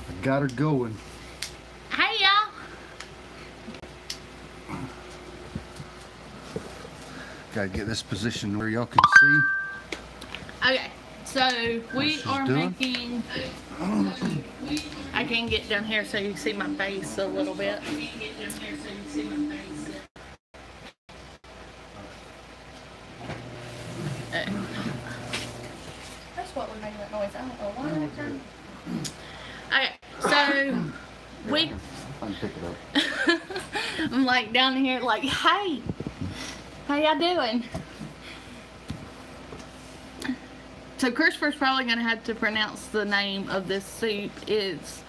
I got her going. Hey, y'all. Gotta get this position where y'all can see. Okay, so we she's are doing? making. I can get down here so you can see my face a little bit. That's what we made that noise. I don't know why. Okay, so we. I can pick it up. I'm like down here, like, hey, how y'all doing? So Christopher's probably gonna have to pronounce the name of this soup. It's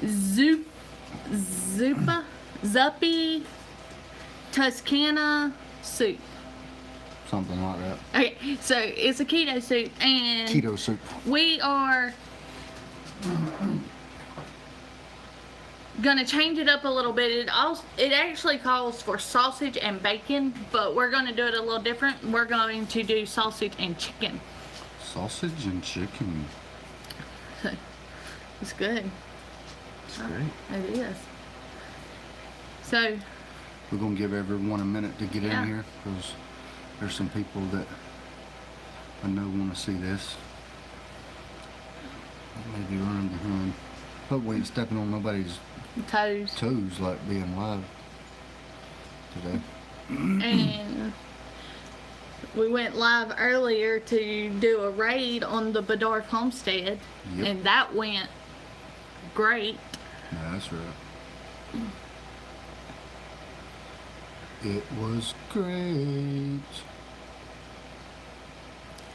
Zuppa Toscana soup. Something like that. Okay, so it's a keto soup, and Keto soup. we are gonna change it up a little bit. It actually calls for sausage and bacon, but we're gonna do it a little different. We're going to do sausage and chicken. Sausage and chicken. It's good. It's great. It is. So We're gonna give everyone a minute to get Yeah. in here because there's some people that I know want to see this. I may be running behind. Hope we ain't stepping on nobody's toes. toes like being live today. And we went live earlier to do a raid on the McLendon Homestead, Yep. and that went great. Yeah, that's right. It was great.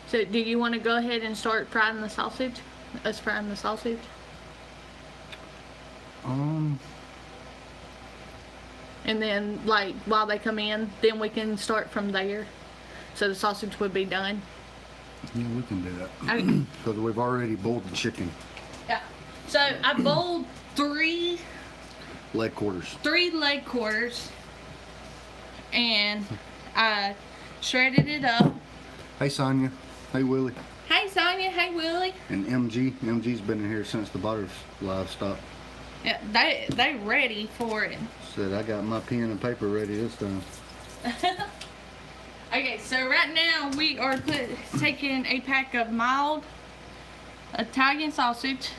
So do you want to go ahead and start frying the sausage? Us frying the sausage? And then, like, while they come in, then we can start from there. So the sausage would be done. Yeah, we can do that. Okay. Because we've already boiled the chicken. Yeah. So I boiled three Leg quarters. leg quarters, and I shredded it up. Hey, Sonia. Hey, Willie. Hey, Sonia. Hey, Willie. And MG. MG's been in here since the Butters live stopped. Yeah, they ready for it. Said, I got my pen and paper ready this time. Okay, so right now we are taking a pack of mild Italian sausage,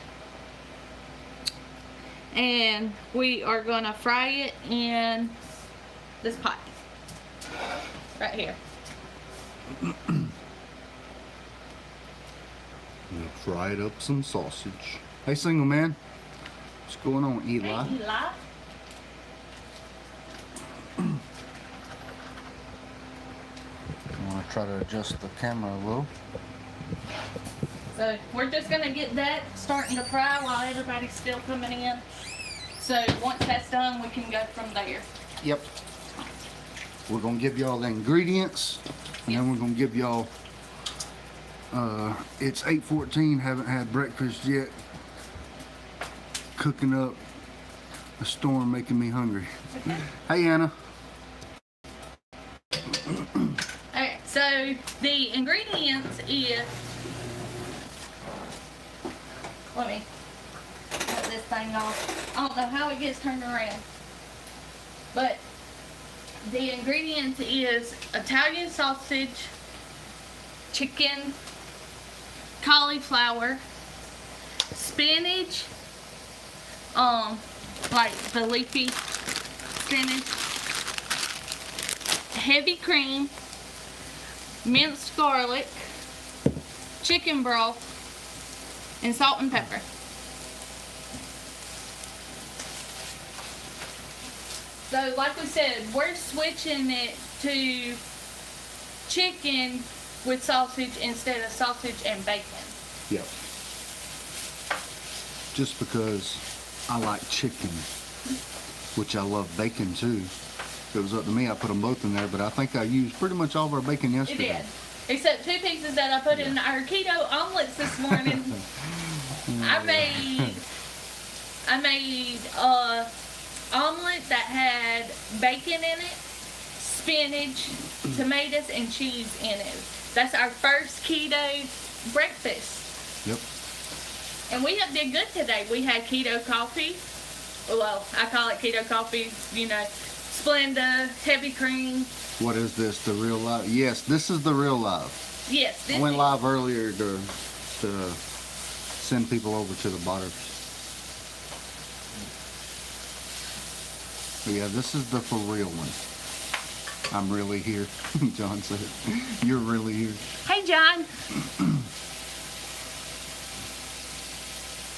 and we are gonna fry it in this pot right here. We'll fried up some sausage. Hey, single man. What's going on, Eli? Hey, Eli. I want to try to adjust the camera a little. So we're just gonna get that starting to fry while everybody's still coming in. So once that's done, we can go from there. Yep. We're going to give y'all the ingredients, and then we're going to give y'all, it's 8:14, haven't had breakfast yet. Cooking up a storm, making me hungry. Hey, Anna. Okay, so the ingredients is, let me cut this thing off. I don't know how it gets turned around, but the ingredients is Italian sausage, chicken, cauliflower, spinach, like the leafy spinach, heavy cream, minced garlic, chicken broth, and salt and pepper. So like we said, we're switching it to chicken with sausage instead of sausage and bacon. Yep. Just because I like chicken, which I love bacon too. If it was up to me, I'd put them both in there, but I think I used pretty much all of our bacon It yesterday. did. Except 2 pieces that I put in our keto omelets this morning. I made omelet that had bacon in it, spinach, tomatoes, and cheese in it. That's our first keto breakfast. Yep. And we have did good today. We had keto coffee. Well, I call it keto coffee, you know, Splenda, heavy cream. What is this, the real live? Yes, this is the real live. Yes, this I went is. live earlier to send people over to the Butters. But yeah, this is the for real one. I'm really here, John said. You're really here. Hey, John.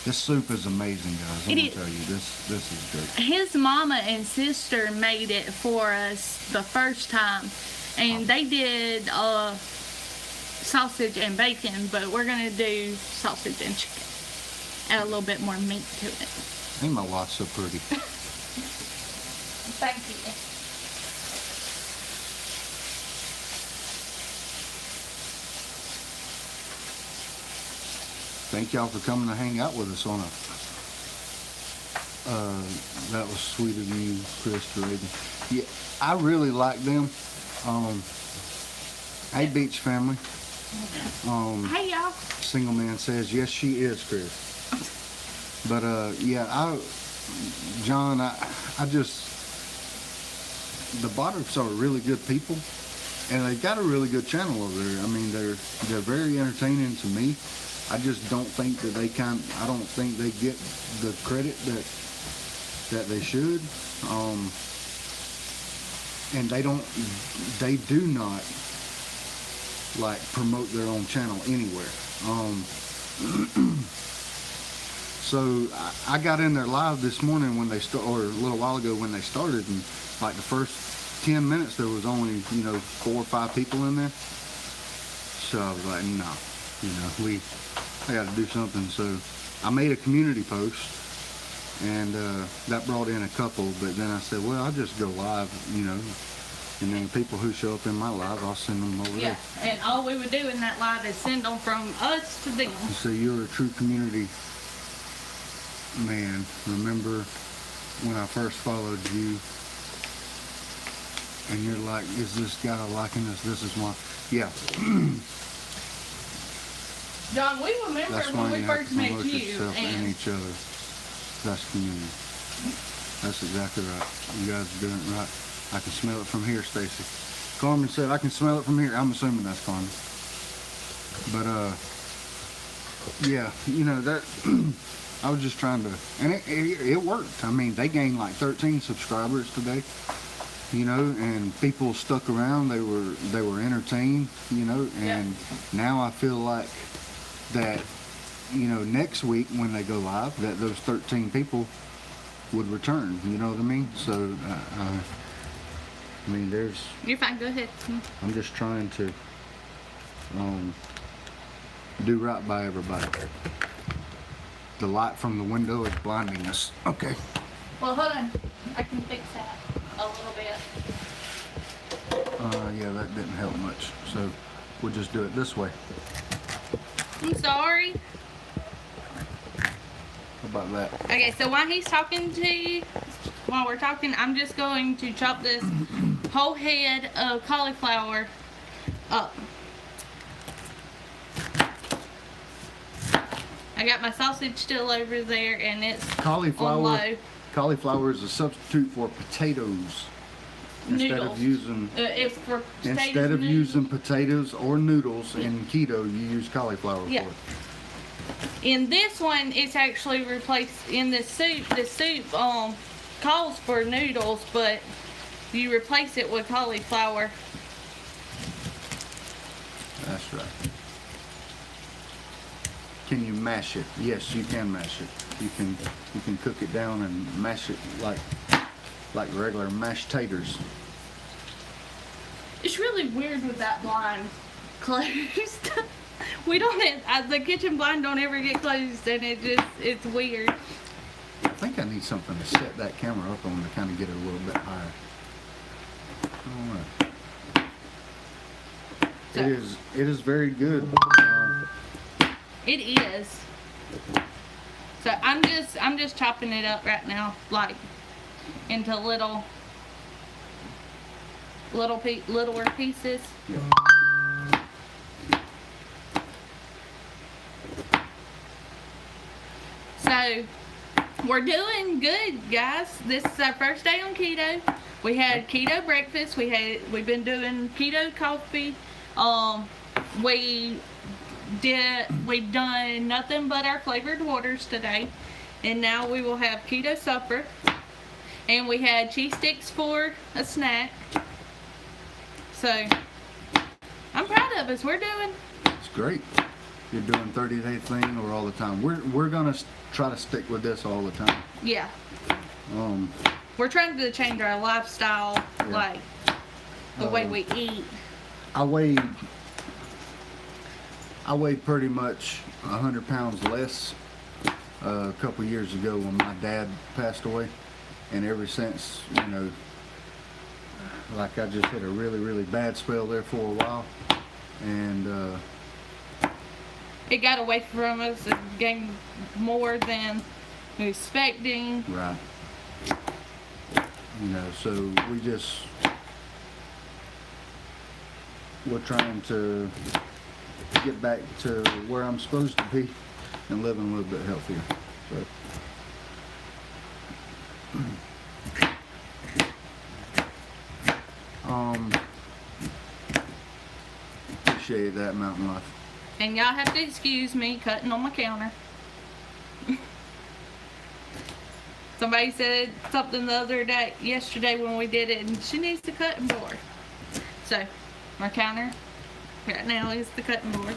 This soup is amazing, guys. I'm It gonna is. tell you, this is good. His mama and sister made it for us the first time, and they did sausage and bacon, but we're gonna do sausage and chicken. Add a little bit more meat to it. Ain't my wife so pretty? Thank you. Thank y'all for coming to hang out with us on a. That was sweet of you, Chris Reagan. Yeah, I really like them. Hey, Beach family. Hey, y'all. Single man says yes, she is, Chris. But yeah, John, I just the Botters are really good people, and they got a really good channel over there. I mean, they're very entertaining to me. I just don't think that I don't think they get the credit that they should. And they do not like promote their own channel anywhere. So I got in there live this morning when they or a little while ago when they started, and like the first 10 minutes there was only 4 or 5 people in there. So I was like, no, I got to do something. So I made a community post, and that brought in a couple. But then I said, well, I'll just go live, and then the people who show up in my live, I'll send them over there. Yeah, and all we would do in that live is send them from us to them. So you're a true community man. Remember when I first followed you, and you're like, is this guy liking us? This is why. Yeah. John, we remember That's when why we you have first to met promote you, yourself and and each other. That's community. That's exactly right. You guys are doing it right. I can smell it from here, Stacy. Carmen said, I can smell it from here. I'm assuming that's Carmen. But, yeah, that, I was just trying to, and it worked. I mean, they gained like 13 subscribers today, and people stuck around. They were entertained, and Yeah. now I feel like that, next week when they go live, that those 13 people would return, you know what I mean? So, I mean, you're fine. Go ahead. I'm just trying to do right by everybody. The light from the window is blinding us. Okay. Well, hold on. I can fix that a little bit. Yeah, that didn't help much. So we'll just do it this way. I'm sorry. How about that? Okay, so while he's talking to you, while we're talking, I'm just going to chop this whole head of cauliflower up. I got my sausage still over there, and it's on low. Cauliflower is a substitute for potatoes. Instead Noodles. of using It's for potatoes. Instead of noodles. using potatoes or noodles in keto, you use cauliflower Yeah. for it. In this one, it's actually replaced in this soup. This soup calls for noodles, but you replace it with cauliflower. That's right. Can you mash it? Yes, you can mash it. You can cook it down and mash it like regular mashed taters. It's really weird with that blind closed. We don't have, the kitchen blind don't ever get closed, and it's weird. I think I need something to set that camera up on to kind of get it a little bit higher. I don't know. So- It is very good. It is. So I'm just chopping it up right now, like into littler pieces. Yeah. So we're doing good, guys. This is our first day on keto. We had keto breakfast. We've been doing keto coffee. We've done nothing but our flavored waters today, and now we will have keto supper. And we had cheese sticks for a snack. So I'm proud of us. We're doing. It's great. You're doing 30-day thing or all the time. We're gonna try to stick with this all the time. Yeah. Um, We're trying to change our lifestyle, Yeah. like the way we eat. I weighed pretty much 100 pounds less a couple years ago when my dad passed away, and ever since, you know, like I just hit a really, really bad spell there for a while, and It got away from us and gained more than we were expecting. right, you know, so we're trying to get back to where I'm supposed to be and living a little bit healthier. So, appreciate that, Mountain Life. And y'all have to excuse me cutting on my counter. Somebody said something yesterday when we did it, and she needs the cutting board. So, my counter right now is the cutting board.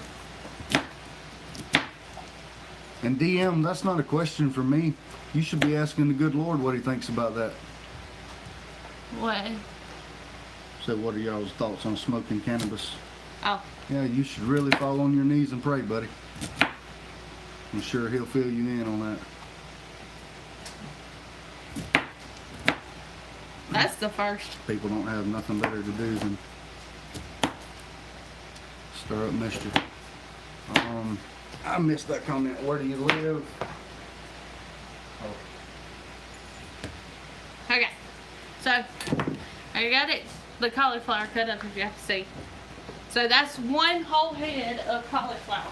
And DM, that's not a question for me. You should be asking the good Lord what he thinks about that. What? So what are y'all's thoughts on smoking cannabis? Oh, Yeah, you should really fall on your knees and pray, buddy. I'm sure he'll fill you in on that. that's the first. People don't have nothing better to do than stir up mischief. I missed that comment. Where do you live? Oh. Okay. So, I got the cauliflower cut up if you have to see. So that's one whole head of cauliflower.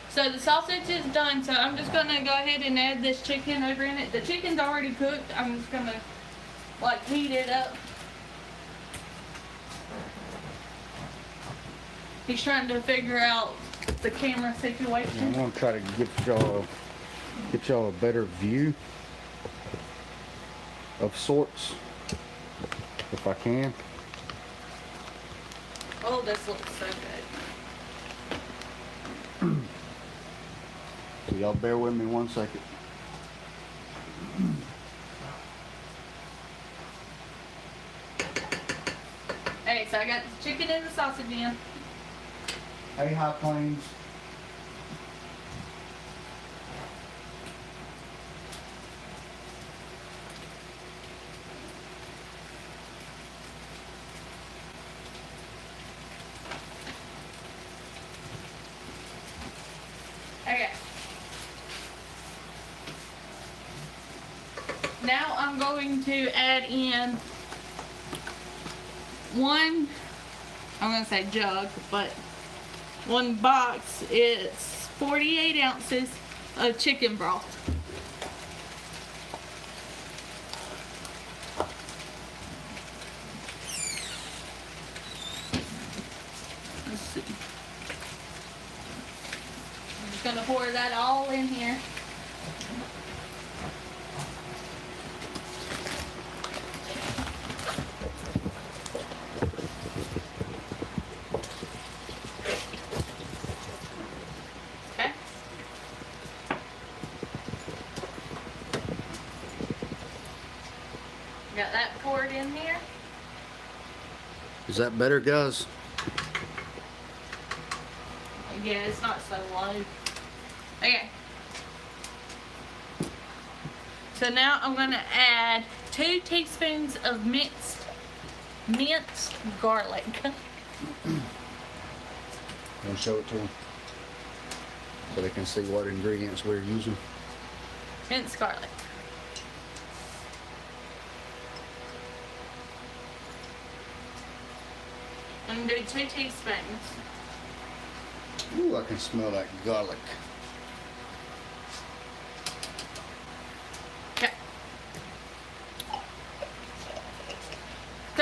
So the sausage is done, so I'm just gonna go ahead and add this chicken over in it. The chicken's already cooked. I'm just gonna like heat it up. He's trying to figure out the camera situation. I'm gonna try to get y'all a better view of sorts, if I can. Oh, this looks so good. So y'all bear with me 1 second. Hey, so I got the chicken and the sausage in. Hey, High Plains. Okay. Now I'm going to add in I'm going to say jug, but one box. It's 48 ounces of chicken broth. Let's see. I'm just going to pour that all in here. Okay. Got that poured in here. Is that better, guys? Yeah, it's not so low. Okay. So now I'm gonna add 2 teaspoons of minced garlic. I'll show it to them so they can see what ingredients we're using. Minced garlic. I'm gonna do 2 teaspoons. Ooh, I can smell that garlic.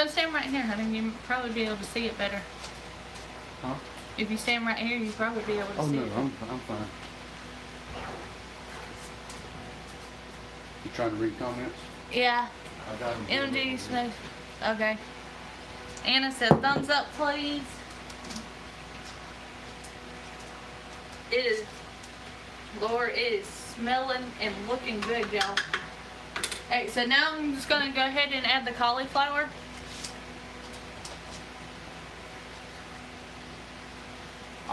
Come stand right here, honey. You probably be able to see it better. Huh? If you stand right here, you probably be able to Oh see no, it. I'm fine. You trying to read comments? Yeah. I got them. MG Smith. Okay. Anna said, thumbs up, please. It is, Lord, it is smelling and looking good, y'all. Hey, so now I'm just going to go ahead and add the cauliflower.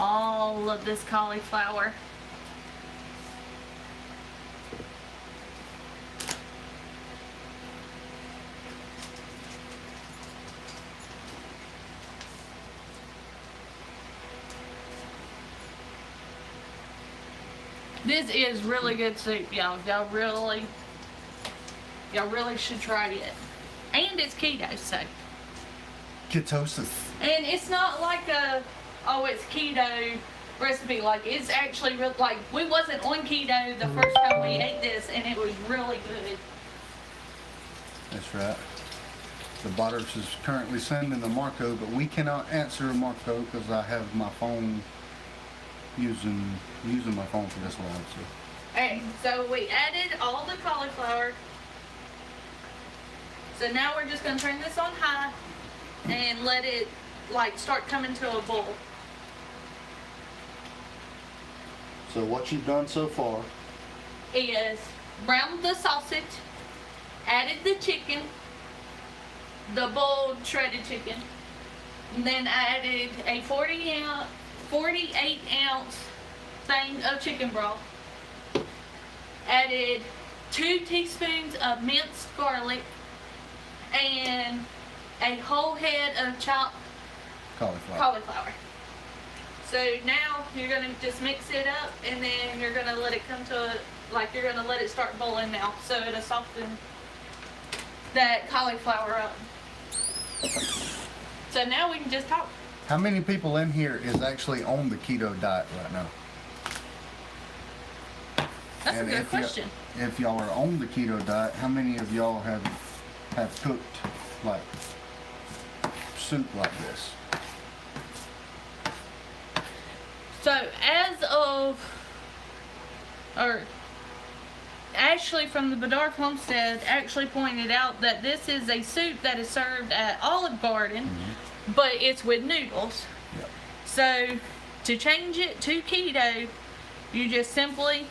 All of this cauliflower. This is really good soup, y'all. Y'all really should try it. And it's keto, so. Ketosis. And it's not like a, oh, it's keto recipe. Like, it's actually real, like, we wasn't on keto the first time we ate this, and it was really good. That's right. The Botters is currently sending the Marco, but we cannot answer Marco because I have my phone using my phone for this live. So. Alright, so we added all the cauliflower. So now we're just gonna turn this on high and let it like start coming to a boil. So what you've done so far Is browned the sausage, added the chicken, the boiled shredded chicken, and then added a 48 ounce thing of chicken broth, added 2 teaspoons of minced garlic, and a whole head of chopped cauliflower. So now you're gonna just mix it up, and then you're gonna let it come to you're gonna let it start boiling now, so it'll soften that cauliflower up. So now we can just talk. How many people in here is actually on the keto diet right now? That's And a good if question. If y'all are on the keto diet, how many of y'all have cooked like soup like this? So as of, or Ashley from the McLendon Homestead actually pointed out that this is a soup that is served at Olive Garden, but it's with noodles. Yep. So to change it to keto, you just simply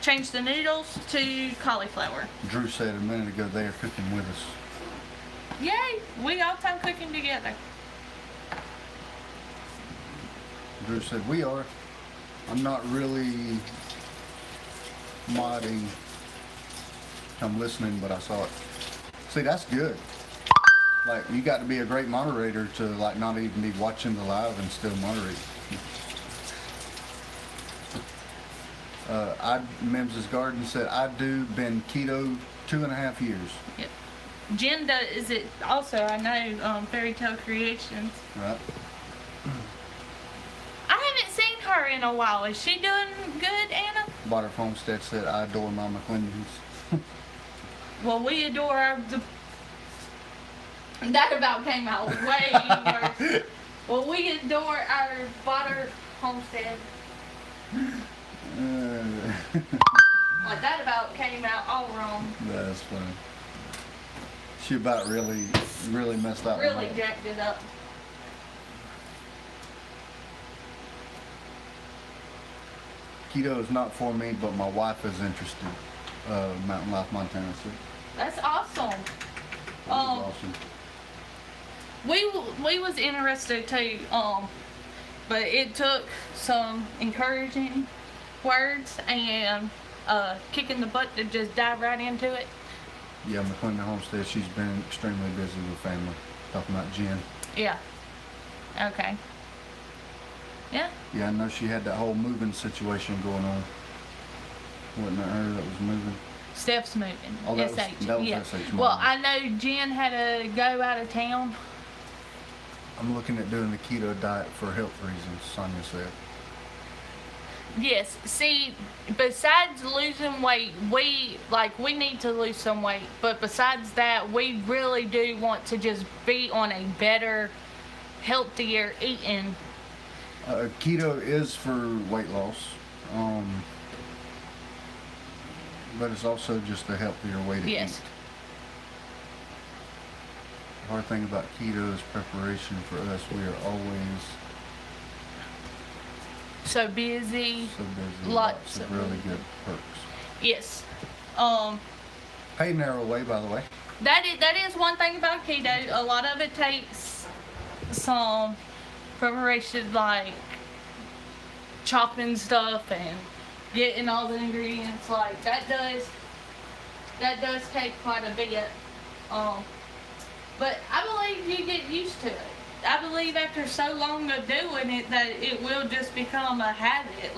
change the noodles to cauliflower. Drew said a minute ago they are cooking with us. Yay! We all time cooking together. Drew said we are. I'm not really modding. I'm listening, but I saw it. See, that's good. Like, you got to be a great moderator to like not even be watching the live and still moderate. Mims's Garden said, I do been keto 2.5 years. Yep. Jen does, is it also, I know, Fairy Tale Creations. Right. I haven't seen her in a while. Is she doing good, Anna? Botter Homestead said, I adore my McLendons. Well, we adore our... That about came out way worse. Well, we adore our Botter Homestead. Like, that about came out all wrong. That's funny. She about really messed up. Really jacked it up. Keto is not for me, but my wife is interested. Mountain Life, Montana. So That's awesome. that was awesome. We was interested too, but it took some encouraging words and kicking the butt to just dive right into it. Yeah, McLendon Homestead, she's been extremely busy with family. Talking about Jen. Yeah. Okay. Yeah. Yeah, I know she had that whole moving situation going on. Wasn't it her that was moving? Steph's moving. Oh, that SH. was Yeah. SH. Well, I know Jen had to go out of town. I'm looking at doing the keto diet for health reasons, Sonia said. Yes. See, besides losing weight, we need to lose some weight. But besides that, we really do want to just be on a better, healthier eating. Keto is for weight loss, but it's also just a healthier way to Yes. eat. The hard thing about keto is preparation for us. We are always So busy. so busy. Lots Lots of of really good perks. Yes. Hey, narrow way, by the way. That is one thing about keto. A lot of it takes some preparation, like chopping stuff and getting all the ingredients. Like that does take quite a bit. But I believe you get used to it. I believe after so long of doing it that it will just become a habit.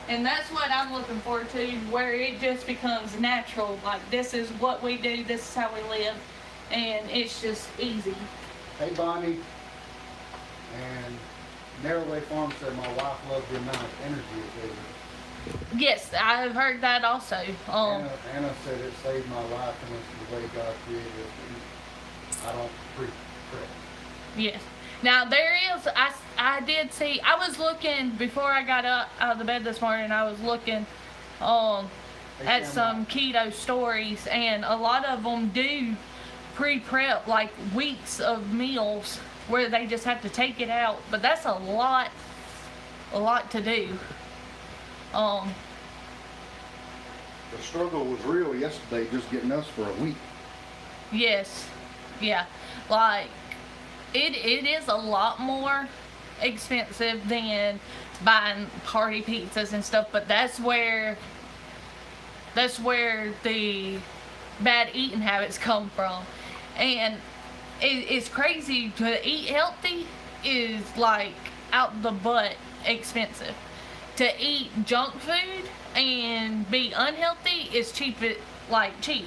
And that's what I'm looking forward to, where it just becomes natural. Like, this is what we do, this is how we live, and it's just easy. Hey, Bonnie. And Narrowway Farm said my wife loves the amount of energy it gives her. Yes, I've heard that also. Anna said it saved my life, and it's the way God created us to eat. I don't pre-prep. Yes. Now, there is, I did see, I was looking, before I got up out of the bed this morning, I was looking at some keto stories, and a lot of them do pre-prep, like weeks of meals, where they just have to take it out. But that's a lot to do. The struggle was real yesterday, just getting us for a week. Yes. Yeah. Like, it is a lot more expensive than buying party pizzas and stuff, but that's where the bad eating habits come from. And it's crazy. To eat healthy is like out the butt expensive. To eat junk food and be unhealthy is cheap. Cheap.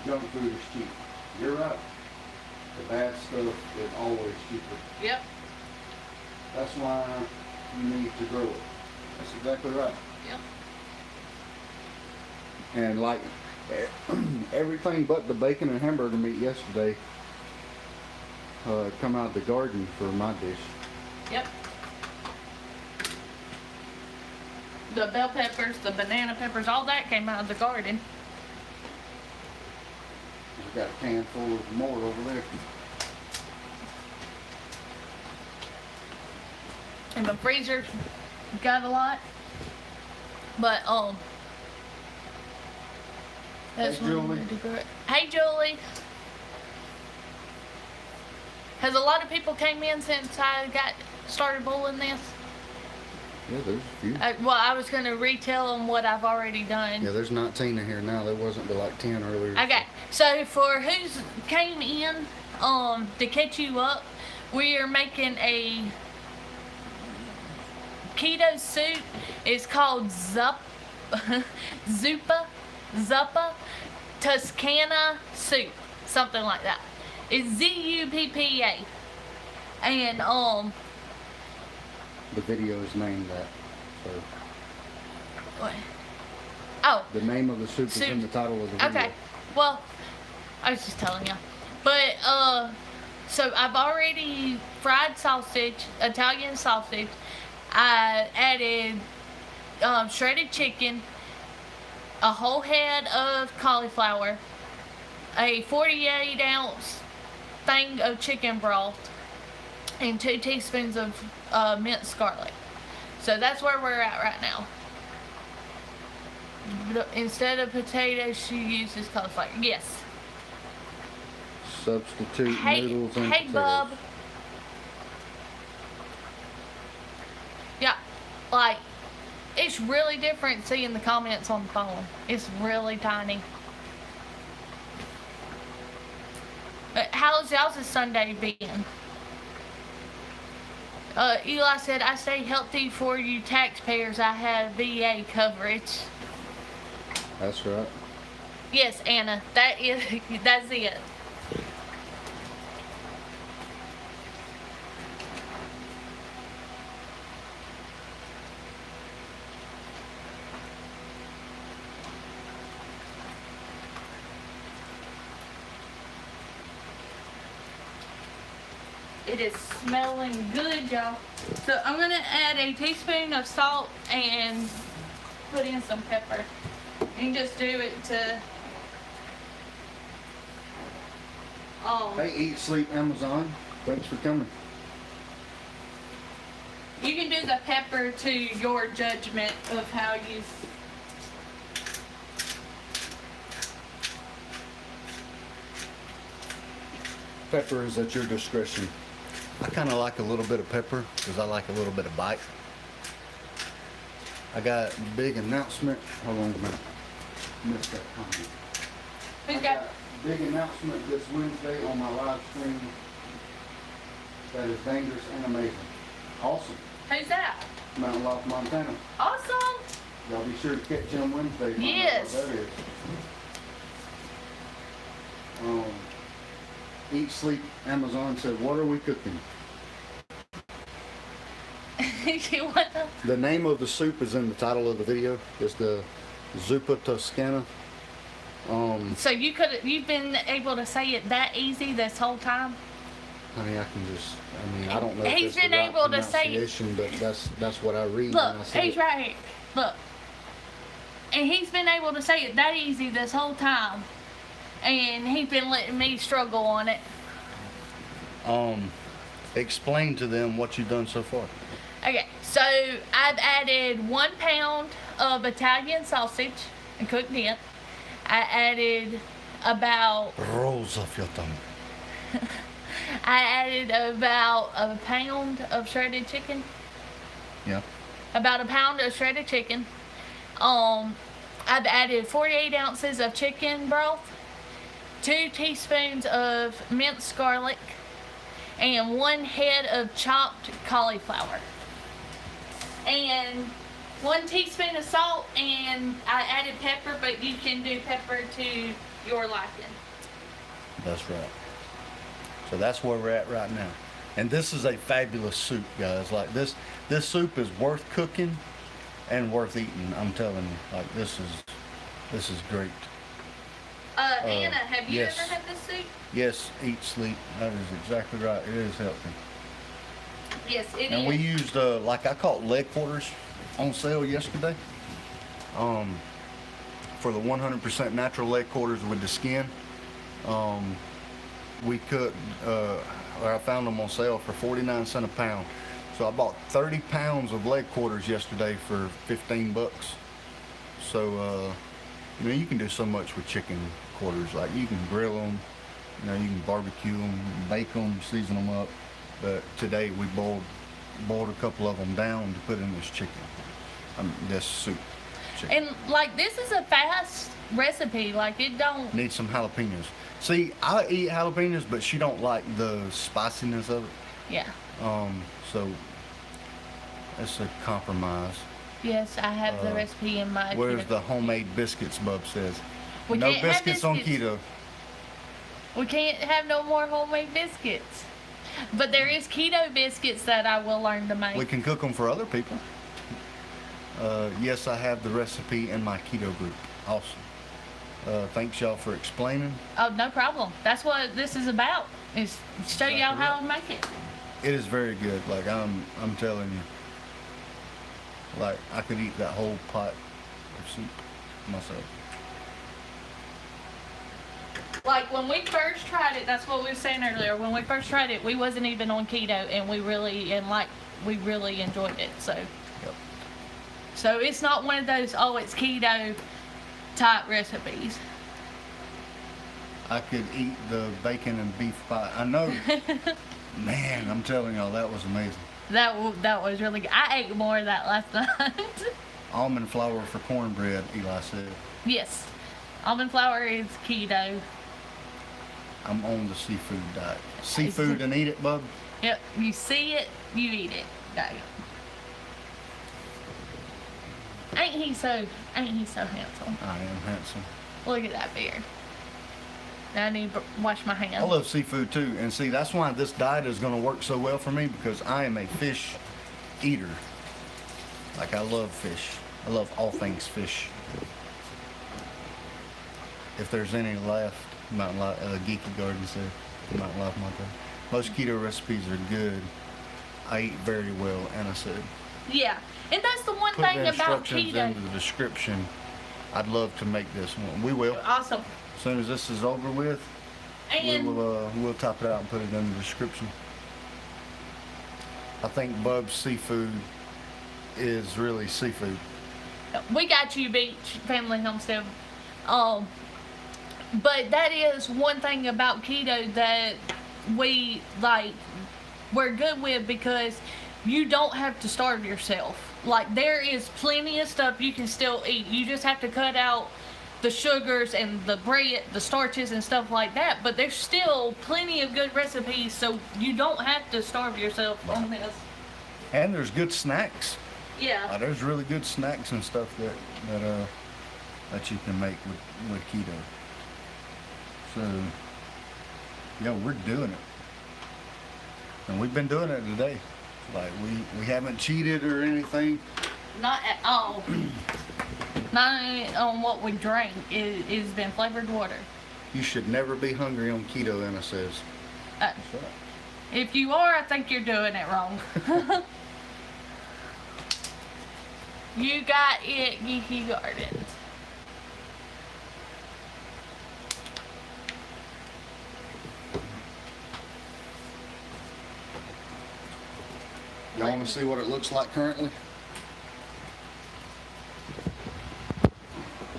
Junk food is cheap. You're right. The bad stuff is always cheaper. Yep. That's why you need to grow it. That's exactly right. Yep. And like everything but the bacon and hamburger meat yesterday come out of the garden for my dish. Yep. The bell peppers, the banana peppers, all that came out of the garden. I've got a can full of more over there. And the freezer got a lot. But that's Hey, what I'm Julie. gonna do. Hey, Julie. Has a lot of people came in since I got started boiling this? Yeah, there's a few. I was gonna retell them what I've already done. Yeah, there's 19 in here now. There wasn't but like 10 earlier. Okay, so for who's came in, to catch you up, we are making a keto soup. It's called Zuppa Toscana soup, something like that. It's Zuppa, and The video is named that. So what? Oh. the name of the soup is in the title of the video. Okay. Well, I was just telling you. But, so I've already fried sausage, Italian sausage. I added shredded chicken, a whole head of cauliflower, a 48-ounce thing of chicken broth, and 2 teaspoons of minced garlic. So that's where we're at right now. Instead of potatoes, she uses cauliflower. Yes. Substitute noodles and Hey, potatoes. bub. Yeah, like, it's really different seeing the comments on the phone. It's really tiny. But how's y'all's Sunday been? Eli said, I stay healthy for you taxpayers. I have VA coverage. That's right. Yes, Anna, that's it. It is smelling good, y'all. So I'm gonna add a teaspoon of salt and put in some pepper. And just do it to Hey, Eat Sleep Amazon. Thanks for coming. you can do the pepper to your judgment of how you. Pepper is at your discretion. I kind of like a little bit of pepper because I like a little bit of bite. I got a big announcement. Hold on a minute. Missed that comment. Who's I got? big announcement this Wednesday on my live stream that is dangerous and amazing. Awesome. Who's that? Mount Loft, Montana. Awesome. Y'all be sure to catch him Wednesday. Find out Yes. what that is. Eat Sleep Amazon said, what are we cooking? You want to? The name of the soup is in the title of the video. It's the Zuppa Toscana. So you've been able to say it that easy this whole time? Honey, I don't know if He's it's the been right able to say- pronunciation, but that's what I read Look, when I say he's it. right here. Look. And he's been able to say it that easy this whole time. And he's been letting me struggle on it. Explain to them what you've done so far. Okay, so I've added 1 pound of Italian sausage and cooked it. I added about Rolls off your tongue. I added about a pound of shredded chicken. Yeah. About a pound of shredded chicken. I've added 48 ounces of chicken broth, 2 teaspoons of minced garlic, and 1 head of chopped cauliflower. And 1 teaspoon of salt, and I added pepper, but you can do pepper to your liking. That's right. So that's where we're at right now. And this is a fabulous soup, guys. Like this soup is worth cooking and worth eating. I'm telling you, like this is great. Anna, have you yes. ever had this soup? Yes, Eat Sleep. That is exactly right. It is healthy. Yes, it is. And we used like I caught leg quarters on sale yesterday. For the 100% natural leg quarters with the skin. We could, I found them on sale for 49 cents a pound. So I bought 30 pounds of leg quarters yesterday for 15 bucks. So, you can do so much with chicken quarters. Like you can grill them, you can barbecue them, bake them, season them up. But today we boiled a couple of them down to put in this chicken, this soup. Chicken. And like this is a fast recipe. Like it don't. Need some jalapenos. See, I eat jalapenos, but she don't like the spiciness of it. Yeah. So it's a compromise. Yes, I have the recipe in my. Where's keto. the homemade biscuits? Bub says. We No can't have biscuits on biscuits. keto. We can't have no more homemade biscuits. But there is keto biscuits that I will learn to make. We can cook them for other people. Yes, I have the recipe in my keto group. Awesome. Thanks y'all for explaining. Oh, no problem. That's what this is about. Is show Exactly y'all how right. to make it. It is very good. Like I'm telling you. Like I could eat that whole pot of soup myself. Like when we first tried it, that's what we were saying earlier. When we first tried it, we wasn't even on keto, and we really enjoyed it. So, Yep. so it's not one of those it's keto type recipes. I could eat the bacon and beef pie. I know. Man, I'm telling y'all, that was amazing. That was really good. I ate more of that last night. Almond flour for cornbread, Eli said. Yes, almond flour is keto. I'm on the seafood diet. Seafood and eat it, bub. Yep, you see it, you eat it. Go. Ain't he so handsome? I am handsome. Look at that beard. Now I need to wash my hands. I love seafood too, and see that's why this diet is going to work so well for me because I am a fish eater. Like I love fish. I love all things fish. If there's any left, you might like Geeky Garden said. You might laugh my time. Most keto recipes are good. I eat very well, Anna said. Yeah, and that's the one Put thing the about instructions keto. in the description. I'd love to make this one. We will. Awesome. As soon as this is over with, And we'll top it out and put it in the description. I think Bub's seafood is really seafood. we got you, Beach Family Homestead. But that is one thing about keto that we like. We're good with because you don't have to starve yourself. Like, there is plenty of stuff you can still eat. You just have to cut out the sugars and the bread, the starches and stuff like that. But there's still plenty of good recipes, so you don't have to starve yourself on this. And there's good snacks. Yeah. There's really good snacks and stuff that you can make with keto. So, yeah, we're doing it. And we've been doing it today. Like, we haven't cheated or anything. Not at all. Not only on what we drink. It's been flavored water. You should never be hungry on keto, Anna says. That's right. If you are, I think you're doing it wrong. You got it, Geeky Gardens. Y'all want to see what it looks like currently?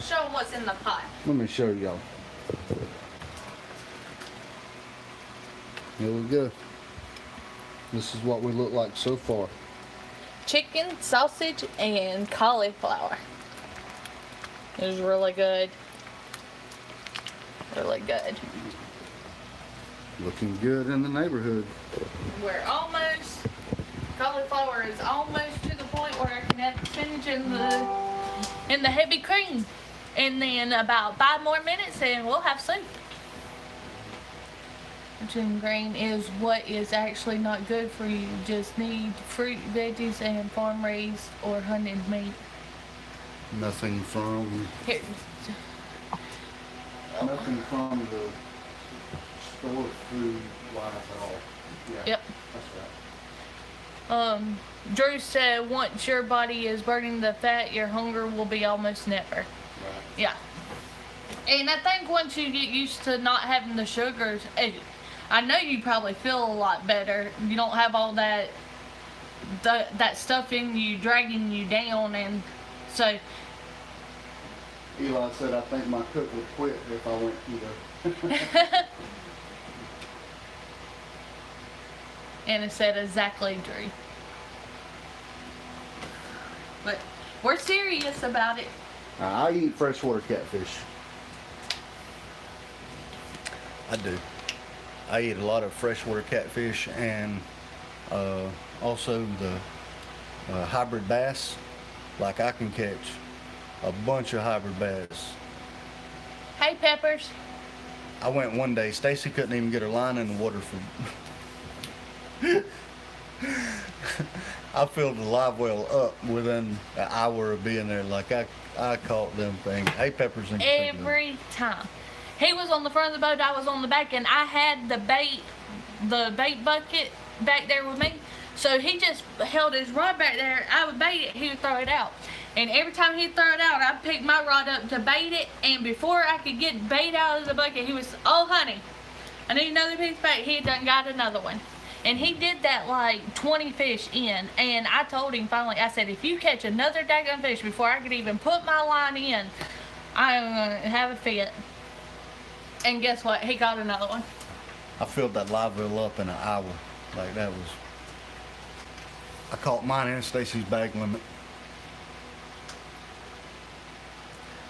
Show them what's in the pot. Let me show y'all. Here we go. This is what we look like so far. Chicken, sausage, and cauliflower. It was really good. Really good. Looking good in the neighborhood. We're almost, cauliflower is almost to the point where I can have the spinach and the heavy cream. And then about 5 more minutes and we'll have soup. Chicken grain is what is actually not good for you. You just need fruit, veggies, and farm raised or hunted meat. Nothing from Here. nothing from the store food life at all. Yeah. Yep. That's right. Drew said once your body is burning the fat, your hunger will be almost never. Right. Yeah. And I think once you get used to not having the sugars, I know you probably feel a lot better. You don't have all that stuff in you dragging you down, and so. Eli said, I think my cook would quit if I went keto. And it said exactly, Drew. But we're serious about it. I eat freshwater catfish. I do. I eat a lot of freshwater catfish and also the hybrid bass. Like, I can catch a bunch of hybrid bass. Hey, Peppers. I went one day, Stacy couldn't even get her line in the water for... I filled the live well up within an hour of being there. Like, I caught them things. Hey, Peppers. Every time. He was on the front of the boat, I was on the back, and I had the bait bucket back there with me. So he just held his rod back there. I would bait it, he would throw it out. And every time he'd throw it out, I'd pick my rod up to bait it. And before I could get bait out of the bucket, he was, oh, honey, I need another piece of bait. He had done got another one. And he did that like 20 fish in. And I told him finally, I said, if you catch another daggone fish before I could even put my line in, I'm going to have a fit. And guess what? He got another one. I filled that live well up in an hour. Like, that was... I caught mine and Stacy's bag limit.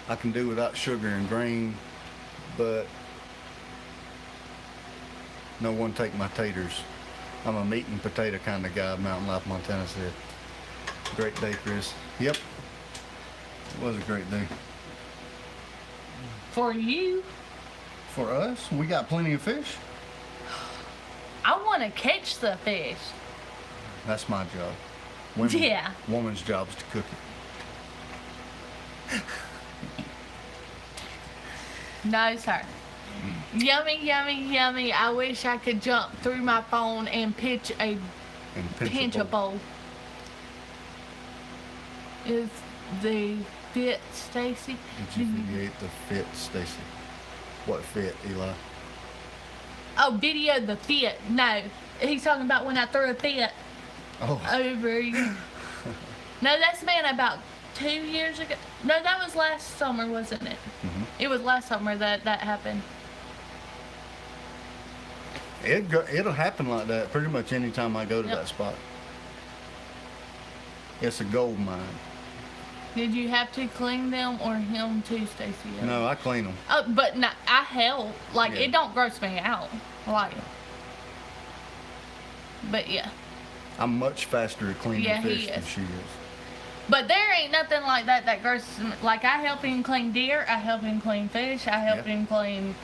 I can do without sugar and grain, but no one take my taters. I'm a meat and potato kind of guy, Mountain Life, Montana said. Great day, Chris. Yep. It was a great day. For you? For us, we got plenty of fish. I want to catch the fish. That's my job. Yeah. Woman's job is to cook it. No, sir. Mm. Yummy, yummy, yummy. I wish I could jump through my phone and pitch a And pinchable. Is the fit, Stacy? Did you forget the fit, Stacy? What fit, Eli? Oh, video the fit. No, he's talking about when I threw a fit Oh, over you. No, that's been about 2 years ago. No, that was last summer, wasn't it? Mhm. It was last summer that happened. it'll happen like that pretty much any time I go to Yep. that spot. It's a gold mine. Did you have to clean them or him too, Stacy? No, I clean them. Oh, but no, I help. Like, Yeah. it don't gross me out. Like, but yeah. I'm much faster at cleaning Yeah, he fish than is. she is. But there ain't nothing like that grosses me. Like, I help him clean deer. I help him clean fish. I help Yeah. him clean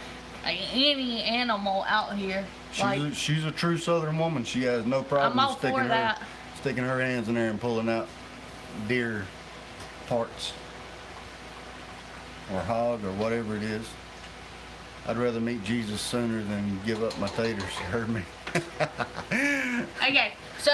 any animal out here. Like, She's a true Southern woman. She has no problem I'm all for that. sticking her hands in there and pulling out deer parts or hog or whatever it is. I'd rather meet Jesus sooner than give up my taters. You heard me? Okay, so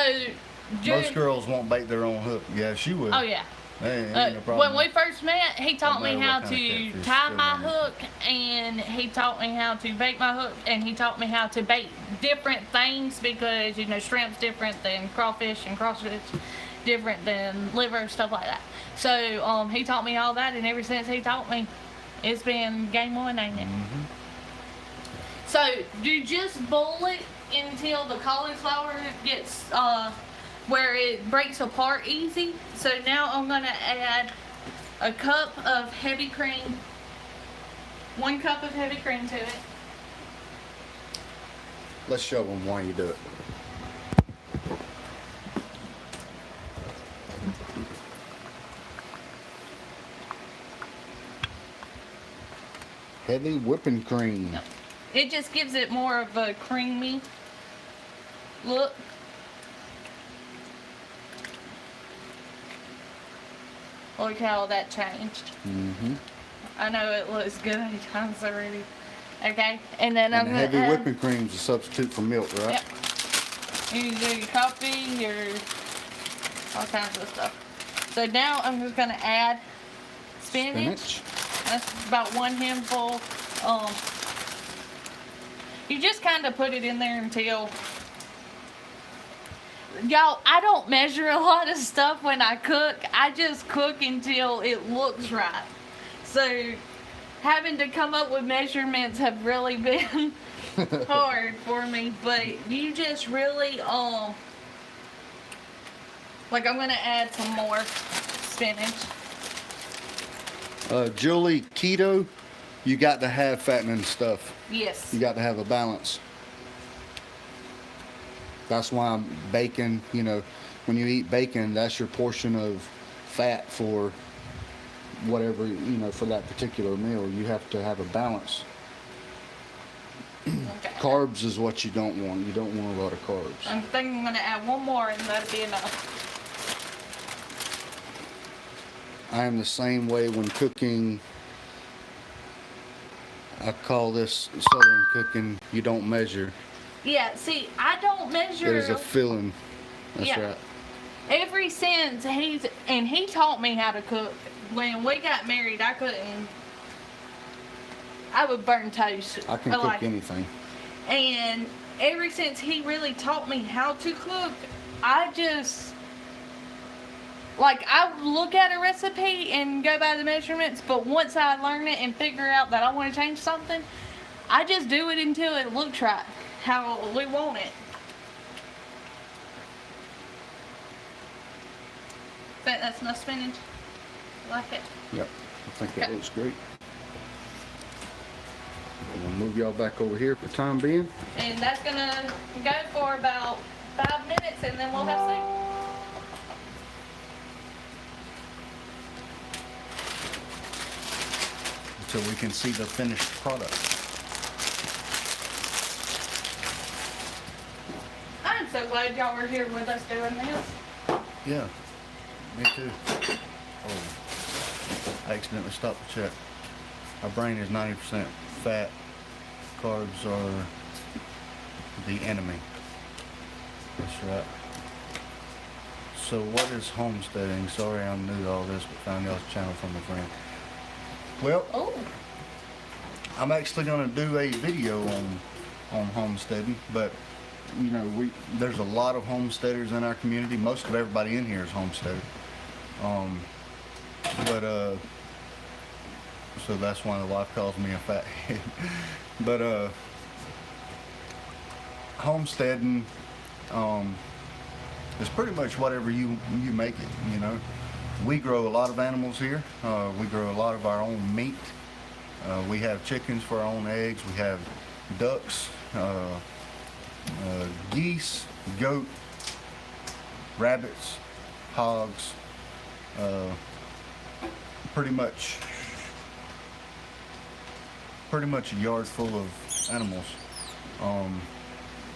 Most girls won't bait their own hook. Yeah, she would. Oh yeah. Hey, ain't no problem. When we first met, he taught me No matter how what kind of to catfish tie still my in there. hook, and he taught me how to bait my hook, and he taught me how to bait different things because shrimp's different than crawfish, and crawfish different than liver, stuff like that. So he taught me all that, and ever since he taught me, it's been game on, ain't it? Mm-hmm. So you just boil it until the cauliflower gets where it breaks apart easy. So now I'm gonna add a cup of heavy cream, 1 cup of heavy cream to it. Let's show them why you do it. Heavy whipping cream. It just gives it more of a creamy look. Look how that changed. Mm-hmm. I know it looks good 8 times already. Okay, and then I'm And gonna heavy add, whipping cream is a substitute for milk, right? Yep. You can do your coffee, your all kinds of stuff. So now I'm just gonna add spinach. That's about 1 handful. You just kind of put it in there until, y'all, I don't measure a lot of stuff when I cook. I just cook until it looks right. So having to come up with measurements have really been hard for me. But you just really, like, I'm gonna add some more spinach. Julie, keto, you got to have fattening stuff. Yes. You got to have a balance. That's why bacon, when you eat bacon, that's your portion of fat for whatever, for that particular meal. You have to have a balance. Okay. Carbs is what you don't want. You don't want a lot of carbs. I'm thinking I'm gonna add 1 more and that'll be enough. I am the same way when cooking. I call this Southern cooking. You don't measure. Yeah, see, I don't measure. It is a feeling. That's Yeah. right. Ever since he taught me how to cook. When we got married, I couldn't. I would burn toast. I can cook anything. And ever since he really taught me how to cook, I just, I look at a recipe and go by the measurements, but once I learn it and figure out that I want to change something, I just do it until it looks right, how we want it. Bet that's enough spinach. I like it. Yep. I think that Okay. looks great. I'm gonna move y'all back over here for time being. And that's gonna go for about 5 minutes and then we'll have soup. Until we can see the finished product. I'm so glad y'all were here with us doing this. Yeah. Me too. Oh. I accidentally stopped the check. Our brain is 90% fat Carbs are the enemy. That's right. So what is homesteading? Sorry I'm new to all this, but found y'all's channel from a friend. Well, Oh. I'm actually going to do a video on homesteading, but you know, there's a lot of homesteaders in our community. Most of everybody in here is homesteader. So that's why the wife calls me a fat head. But homesteading is pretty much whatever you make it, you know. We grow a lot of animals here. We grow a lot of our own meat. We have chickens for our own eggs. We have ducks, geese, goat, rabbits, hogs, pretty much a yard full of animals.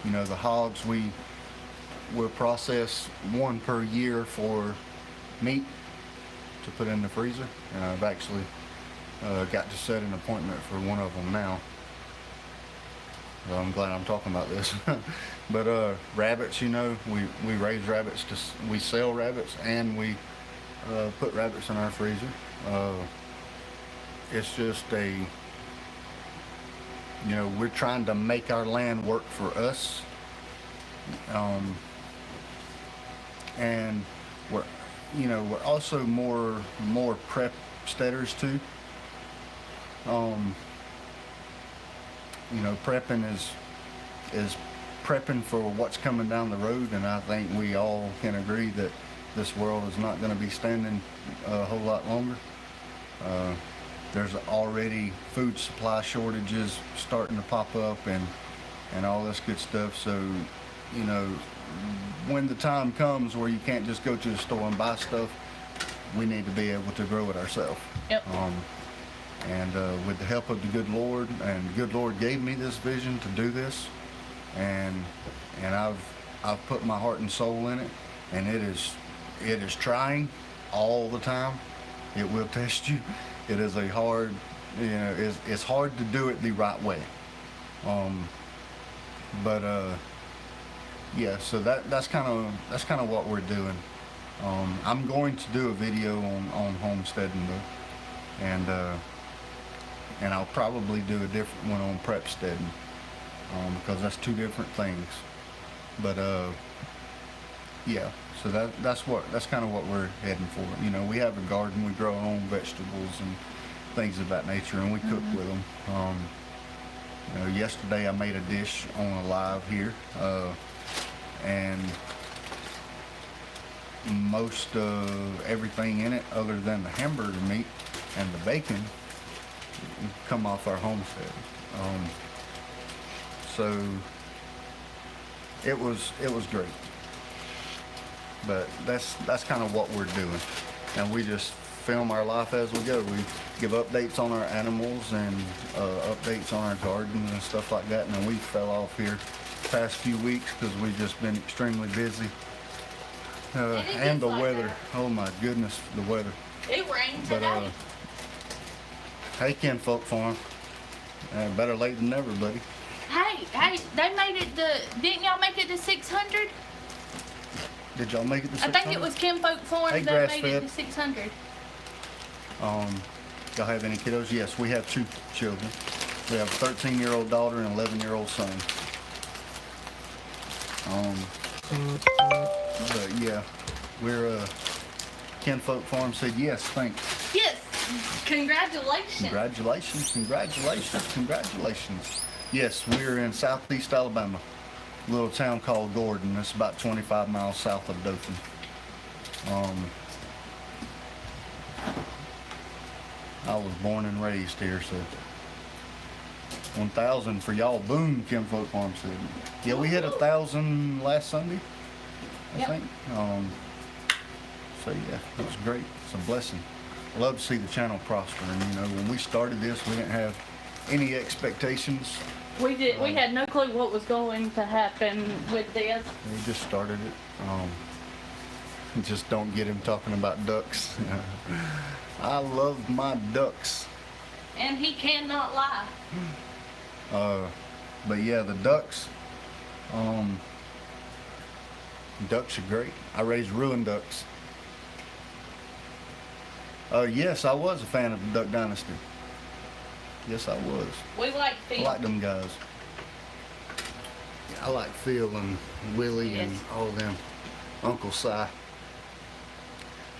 You know, the hogs, we'll process one per year for meat to put in the freezer, and I've actually got to set an appointment for one of them now. Well, I'm glad I'm talking about this. But rabbits, you know, we raise rabbits, we sell rabbits, and we put rabbits in our freezer. It's just you know, we're trying to make our land work for us, and we're also more prep steaders too. You know, prepping is prepping for what's coming down the road, and I think we all can agree that this world is not going to be standing a whole lot longer. There's already food supply shortages starting to pop up and all this good stuff. So, you know, when the time comes where you can't just go to the store and buy stuff, we need to be able to grow it ourselves. Yep. And with the help of the good Lord, and the good Lord gave me this vision to do this, and I've put my heart and soul in it, and it is trying all the time. It will test you. It is a hard, you know, it's hard to do it the right way. Yeah, so that's kind of what we're doing. I'm going to do a video on homesteading though, and I'll probably do a different one on prep steading, because that's two different things. But yeah, so that's kind of what we're heading for. You know, we have a garden, we grow our own vegetables and things of that nature, and we cook with them. You know, yesterday I made a dish on a live here, and most of everything in it, other than the hamburger meat and the bacon, come off our homestead. So it was great. But that's kind of what we're doing, and we just film our life as we go. We give updates on our animals and updates on our garden and stuff like that. And then we fell off here past few weeks because we've just been extremely busy. And the weather. That. Oh my goodness, the weather. It rained But today. hey, Kinfolk Farm. Better late than never, buddy. Hey, they made it didn't y'all make it to 600? Did y'all make it to 600? I think it was Kinfolk Farm Hey, that made grass-fed. it to 600. Y'all have any kiddos? Yes, we have 2 children. We have a 13-year-old daughter and an 11-year-old son. But yeah, we're Kinfolk Farm said yes, thanks. Yes, congratulations. Congratulations, congratulations, congratulations. Yes, we're in southeast Alabama, a little town called Gordon. It's about 25 miles south of Dothan. I was born and raised here, so 1,000 for y'all. Boom, Kinfolk Farm said. Yeah, we hit 1,000 last Sunday, I think. So yeah, it was great. It's a blessing. I love to see the channel prosper. And you know, when we started this, we didn't have any expectations. We had no clue what was going to happen with this. We just started it. Just don't get him talking about ducks. I love my ducks. And he cannot lie. But yeah, the ducks, ducks are great. I raised ruined ducks. Yes, I was a fan of the Duck Dynasty. Yes, I was. We like I Phil. like them guys. I like Phil and Willie and Yes. all of them. Uncle Si.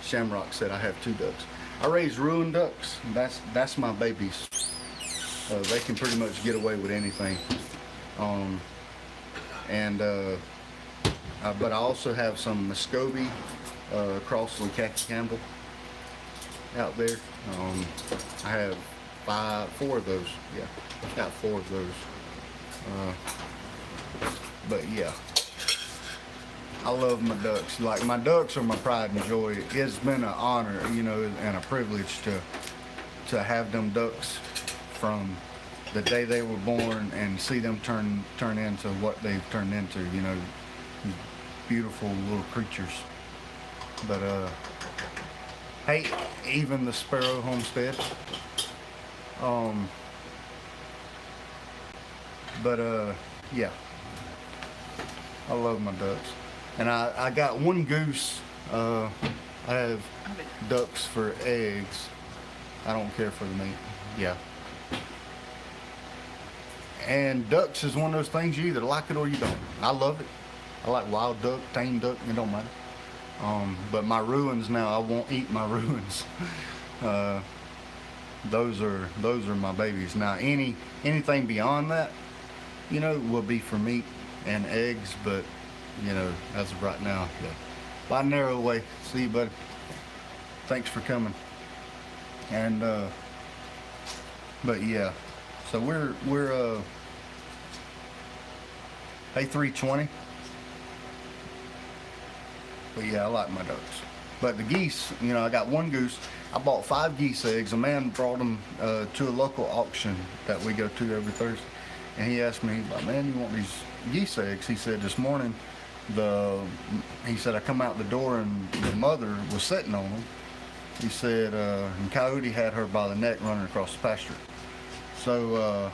Shamrock said I have 2 ducks. I raise ruined ducks. That's my babies. They can pretty much get away with anything. But I also have some Muscovy, Crossley, Khaki Campbell out there. I have 4 of those. Yeah, I've got 4 of those. But yeah, I love my ducks. Like, my ducks are my pride and joy. It's been an honor, you know, and a privilege to have them ducks from the day they were born and see them turn into what they've turned into, you know, these beautiful little creatures. But hey, even the Sparrow Homestead. Yeah, I love my ducks. And I got 1 goose. I have ducks for eggs. I don't care for the meat. Yeah. And ducks is one of those things you either like it or you don't. I love it. I like wild duck, tame duck, it don't matter. But my ruins now, I won't eat my ruins. Those are my babies. Now anything beyond that, you know, will be for meat and eggs, but you know, as of right now, yeah. By narrow way. See you, buddy. Thanks for coming. And but yeah, so we're A320. But yeah, I like my ducks. But the geese, you know, I got 1 goose. I bought 5 geese eggs. A man brought them to a local auction that we go to every Thursday. And he asked me, he's like, man, you want these geese eggs? He said, this morning, he said, I come out the door and the mother was sitting on them. He said, and Coyote had her by the neck running across the pasture. So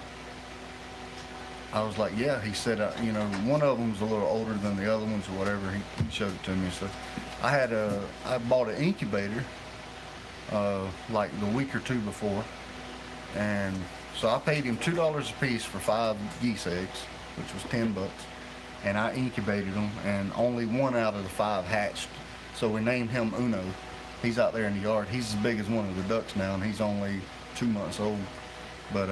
I was like, yeah. He said, you know, one of them's a little older than the other ones or whatever. He showed it to me. So I bought an incubator like the week or 2 before. And so I paid him $2 a piece for 5 geese eggs, which was $10. And I incubated them, and only 1 out of the 5 hatched. So we named him Uno. He's out there in the yard. He's as big as one of the ducks now, and he's only 2 months old. But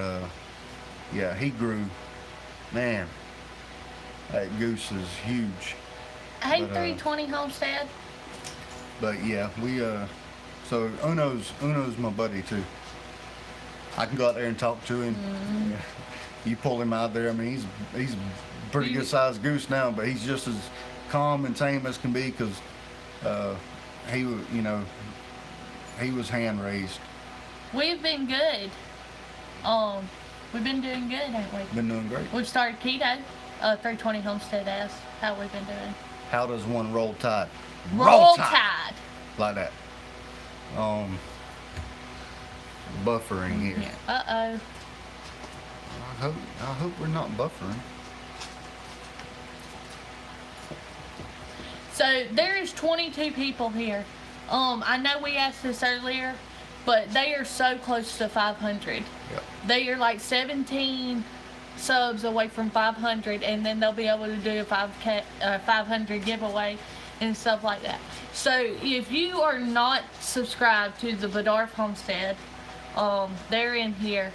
yeah, he grew. Man, that goose is huge. Hey, 320 Homestead. But yeah, we so Uno's my buddy too. I can go out there and talk to him. Mm-hmm. Yeah. You pull him out there. I mean, he's a pretty good sized goose now, but he's just as calm and tame as can be because he was hand raised. We've been good. We've been doing good, haven't we? Been doing great. We've started keto. 320 Homestead asked how we've been doing. How does one roll tide? Roll Tide. Like that. Buffering here. Yeah. Uh-oh. I hope we're not buffering. So there's 22 people here. I know we asked this earlier, but they are so close to 500. Yep. They are like 17 subs away from 500, and then they'll be able to do a 500 giveaway and stuff like that. So if you are not subscribed to the Bedorf Homestead, they're in here.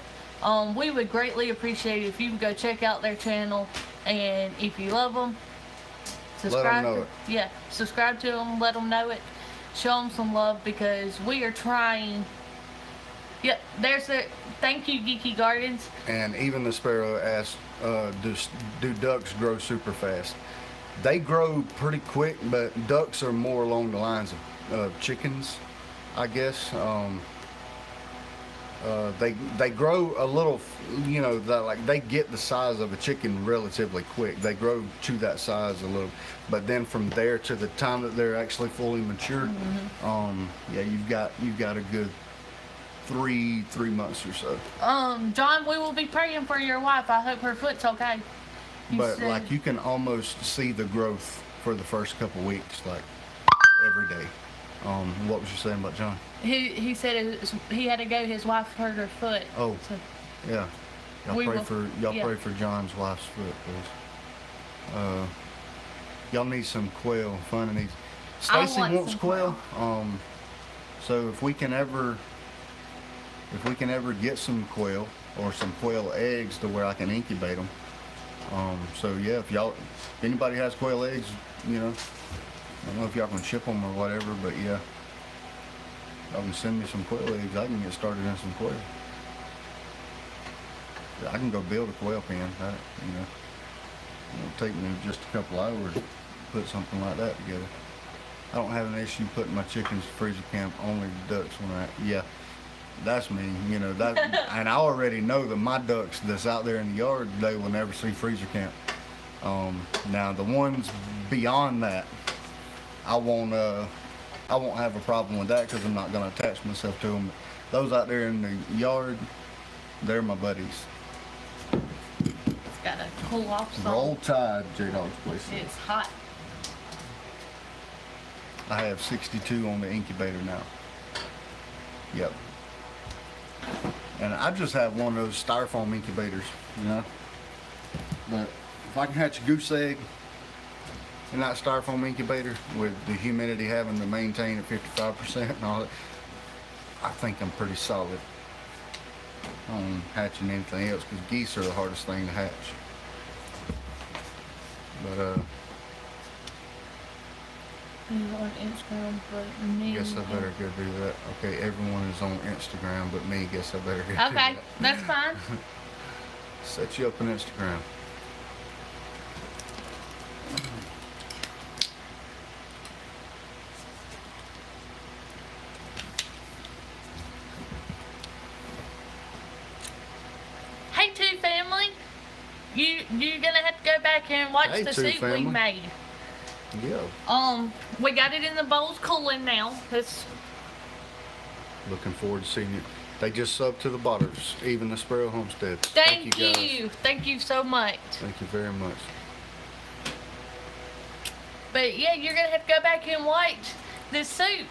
We would greatly appreciate it if you would go check out their channel, and if you love them, subscribe. Let them know it. Yeah, subscribe to them, let them know it, show them some love, because we are trying. Yep, there's the thank you, Geeky Gardens. And even the sparrow asked, do ducks grow super fast? They grow pretty quick, but ducks are more along the lines of chickens, I guess. They grow a little, you know, like they get the size of a chicken relatively quick. They grow to that size a little, but then from there to the time that they're actually fully matured, yeah, you've got a good three months or so. John, we will be praying for your wife. I hope her foot's okay. But like, you can almost see the growth for the first couple weeks, like every day. What was you saying about John? He said he had to go. His wife hurt her foot. Oh, so yeah. Y'all pray for John's wife's foot, please. Y'all need some quail. Fun and easy. Stacy wants quail. So if we can ever get some quail or some quail eggs to where I can incubate them. So yeah, if anybody has quail eggs, you know, I don't know if y'all can ship them or whatever, but yeah, y'all can send me some quail eggs. I can get started in some quail. I can go build a quail pen. You know, it'll take me just a couple hours to put something like that together. I don't have an issue putting my chickens in freezer camp, only ducks yeah, that's me, you know, that, and I already know that my ducks that's out there in the yard, they will never see freezer camp. Now the ones beyond that, I won't have a problem with that because I'm not going to attach myself to them. But those out there in the yard, they're my buddies. It's got a cool off salt. Roll Tide, J-Dog's place. It's hot. I have 62 on the incubator now. Yep. And I just have one of those styrofoam incubators, you know. But if I can hatch a goose egg in that styrofoam incubator with the humidity having to maintain at 55% and all that, I think I'm pretty solid on hatching anything else, because geese are the hardest thing to hatch. But on Instagram, but me. guess I better go do that. Okay, everyone is on Instagram but me. Guess I better go do that. Okay, that's fine. Set you up on Instagram. Hey, Two Family, you're gonna have to go back and watch Hey, the Two soup Family. we made. Yeah. We got it in the bowls cooling now. It's Looking forward to seeing you. They just subbed to the Botters, even the Sparrow Homestead. thank you. you. Guys. Thank you so much. Thank you very much. But yeah, you're gonna have to go back and watch this soup.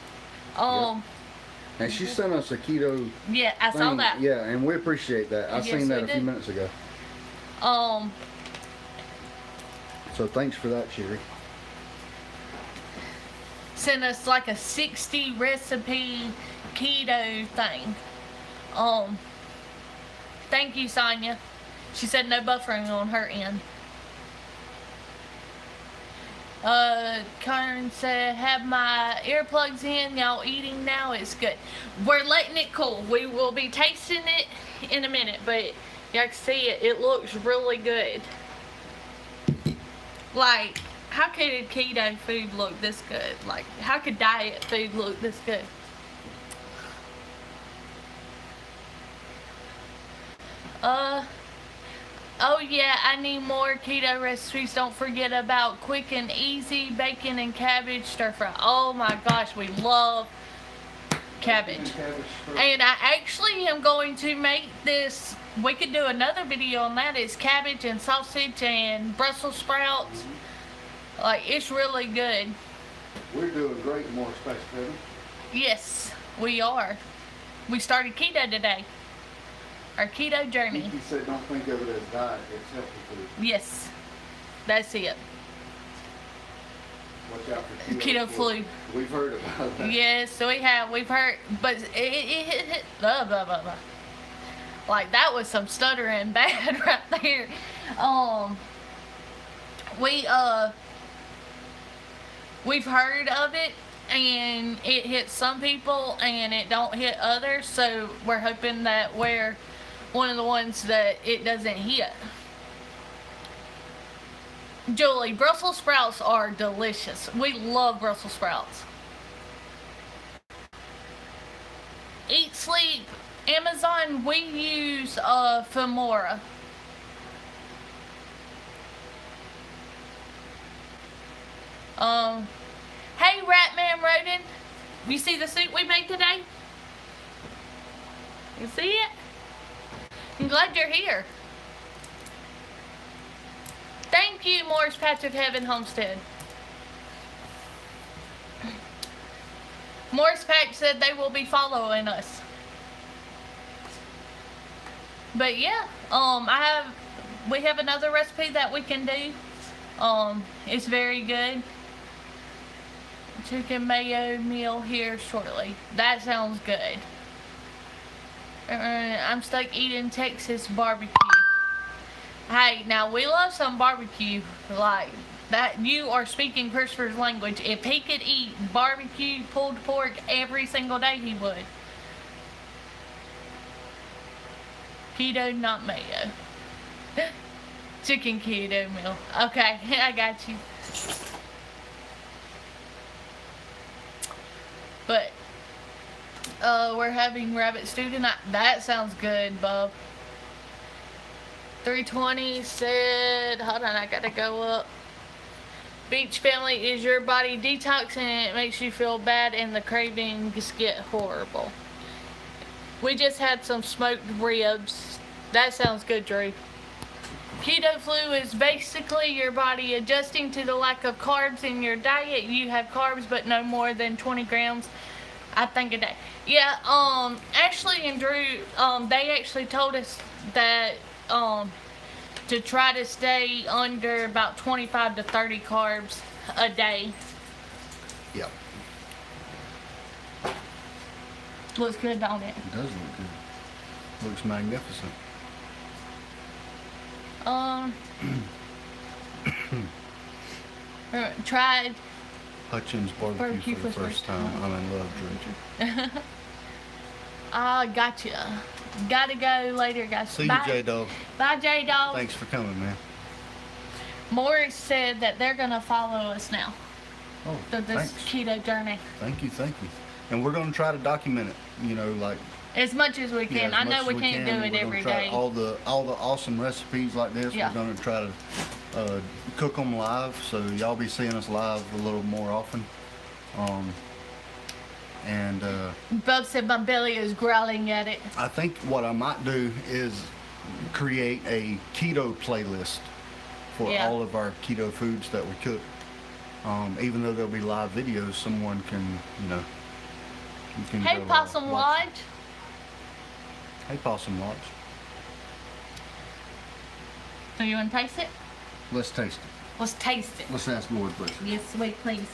And she sent us a keto Yeah, I saw thing. that. Yeah, and we appreciate that. I Yes, seen that we a few did. minutes ago. So thanks for that, Sherry. Sent us like a 60 recipe keto thing. Thank you, Sonia. She said no buffering on her end. Karen said, have my earplugs in, y'all eating now, it's good. We're letting it cool. We will be tasting it in a minute, but y'all can see it looks really good. Like, how could keto food look this good? Like, how could diet food look this good? Oh yeah, I need more keto recipes. Don't forget about quick and easy bacon and cabbage stir fry. Oh my gosh, we love cabbage. And I actually am going to make this, we could do another video on that. It's cabbage and sausage and Brussels sprouts. Like, it's really good. We're doing great in more space, Kevin. Yes, we are. We started keto today. Our keto journey. He said don't think of it as diet, it's healthy food. Yes, that's it. Watch out for Keto flu. We've heard about that. Yes, we have. We've heard, but it blah, blah, blah, blah. Like, that was some stuttering bad right there. We've heard of it, and it hits some people, and it don't hit others. So we're hoping that we're one of the ones that it doesn't hit. Julie, Brussels sprouts are delicious. We love Brussels sprouts. Eat Sleep, Amazon, we use Femora. Hey Ratman Rodin, you see the soup we made today? You see it? I'm glad you're here. Thank you, Morris Patch of Heaven Homestead. Morris Patch said they will be following us. But yeah, we have another recipe that we can do. It's very good. Chicken mayo meal here shortly. That sounds good. I'm stuck eating Texas barbecue. Hey, now we love some barbecue like that. You are speaking Christopher's language. If he could eat barbecue pulled pork every single day, he would. Keto, not mayo. Chicken keto meal. Okay, I got you. But we're having rabbit stew tonight. That sounds good, Bob. 320 said, hold on, I gotta go up. Beach family, is your body detoxing and it makes you feel bad and the cravings get horrible? We just had some smoked ribs. That sounds good, Drew. Keto flu is basically your body adjusting to the lack of carbs in your diet. You have carbs, but no more than 20 grams, I think, a day. Yeah, Ashley and Drew, they actually told us that, to try to stay under about 25 to 30 carbs a day. Yep. Looks good, don't it? It does look good. Looks magnificent. Tried Hutchins barbecue for the first time. I'm in love, Drew. Gotcha. Gotta go later, guys. See Bye. you, J-Dog. Bye, J-Dog. Thanks for coming, man. Morris said that they're gonna follow us now. Oh, This thanks. keto journey. Thank you. And we're going to try to document it, you know, like... As much as we can. Yeah, I know we can't do it We're every gonna try day. all the awesome recipes like this. Yeah. We're going to try to cook them live, so y'all be seeing us live a little more often. Bub said my belly is growling at it. I think what I might do is create a keto playlist for all of our keto foods that we cook. Even though there'll be live videos, someone can, you know, you can Hey, go, Possum watch Lodge. it. Hey, Possum Lodge. So you want to taste it? Let's taste it. Let's taste it. Let's ask Lord bless it. Yes, sweet, please.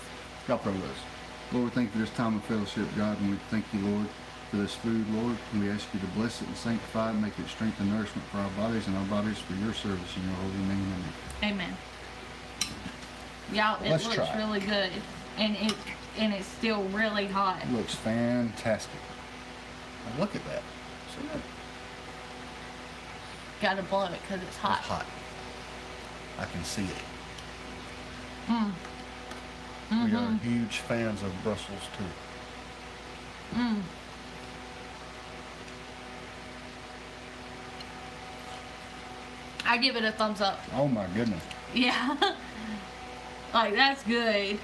God pray with us. Lord, thank you for this time of fellowship, God, and we thank you, Lord, for this food, Lord, and we ask you to bless it and sanctify it, make it strength and nourishment for our bodies and our bodies for your service in your holy name. Amen. Amen. Y'all, it Let's looks try it. really good, and it's still really hot. It looks fantastic. Now look at that. See that? Gotta blow it because it's hot. It's hot. I can see it. We are huge fans of Brussels too. I give it a thumbs up. Oh my goodness. Yeah. Like, that's good.